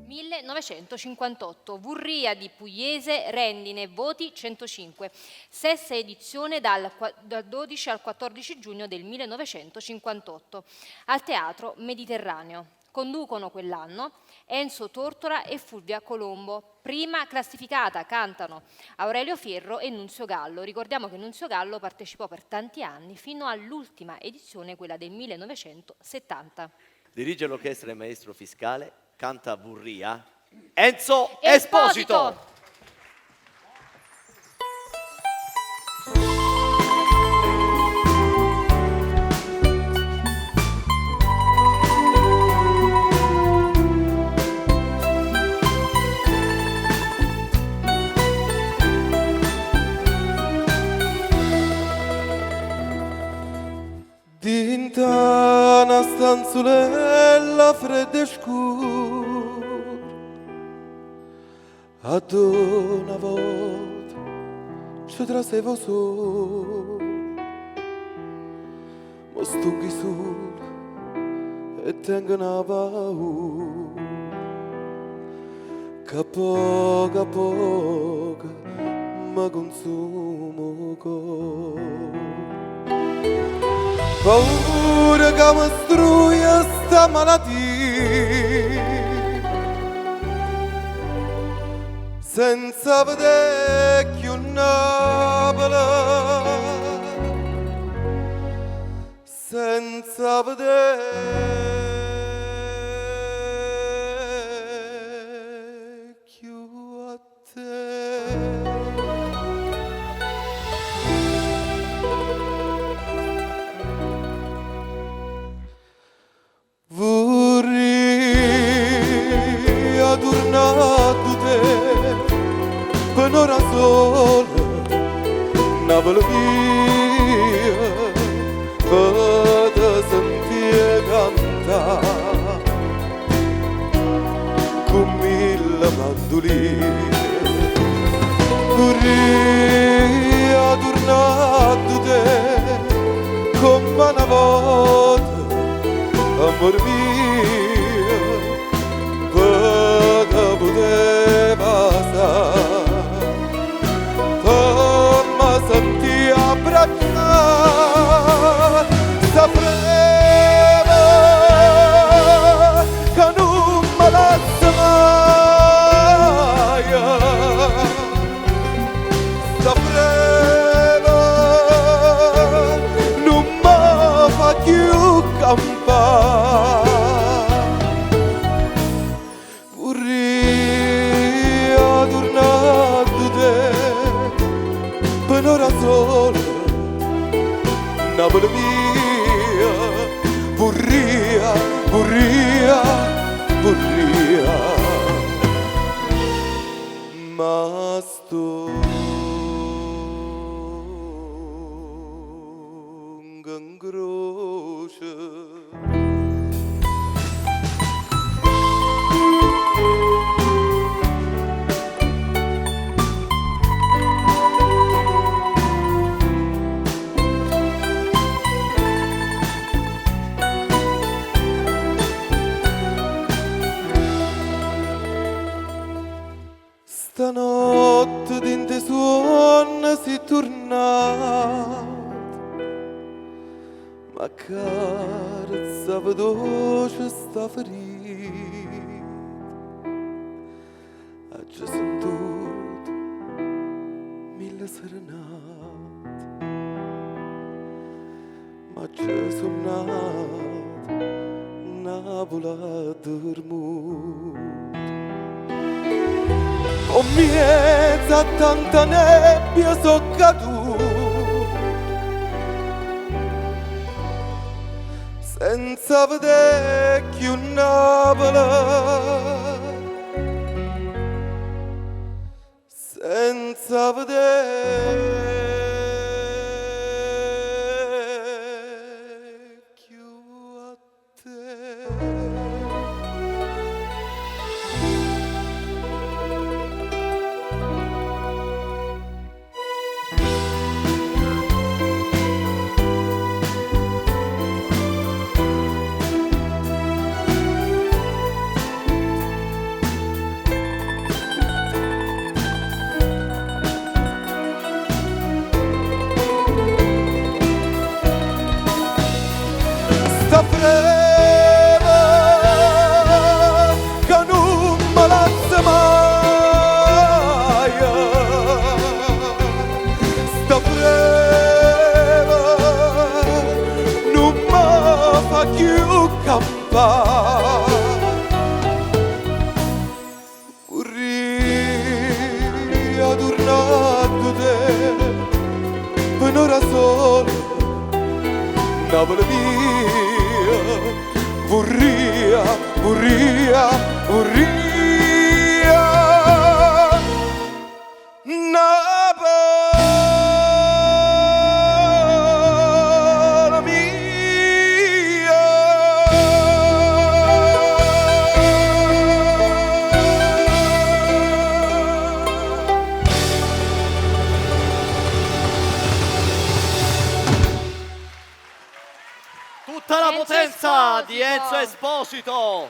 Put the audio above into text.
1958, Vurria di Pugliese, Rendine, voti 105, sesta edizione dal 12 al 14 giugno del 1958, al Teatro Mediterraneo. Conducono quell'anno Enzo Tortora e Fulvia Colombo. Prima classificata cantano Aurelio Fierro e Nunzio Gallo. Ricordiamo che Nunzio Gallo partecipò per tanti anni fino all'ultima edizione, quella del 1970. Dirige l'orchestra il maestro Fiscale, canta Vurria Enzo Esposito. Dinta una stanzulella fredda e scura, ad una volta ci trasevo solo, ma stunghi solo e tengo una paura, che poco a poco mi consumo cuore. Paura che mi struia sta malattia, senza vedere più Napoli, senza vedere più a te. Vorrei tornato te per un'ora sola, Napoli mia, per te sentire cantare con mille mandoline. Vorrei tornato te come una volta, amor mio, per poter passare, per mi sentire abbracciare, sapremo che non mi lascia mai, sapremo non mi fa più campare. Vorrei tornato te per un'ora sola, Napoli mia, vorrei, ma sto in croce. Stanotte dinte suon si tornato, ma carezza veloce sta ferita, ha già sentito mille serenate, ma già suonato Napoli a dormire. O mezza tanta nebbia so caduto, senza vedere più Napoli, senza vedere più a te. freva che non me lascia mai, sta freva non mi fa più campare. Vorrei tornato te un'ora sola, Napoli mia, vorrei, vorrei Napoli mia. Tutta la Enzo potenza di Esposito. Enzo Esposito.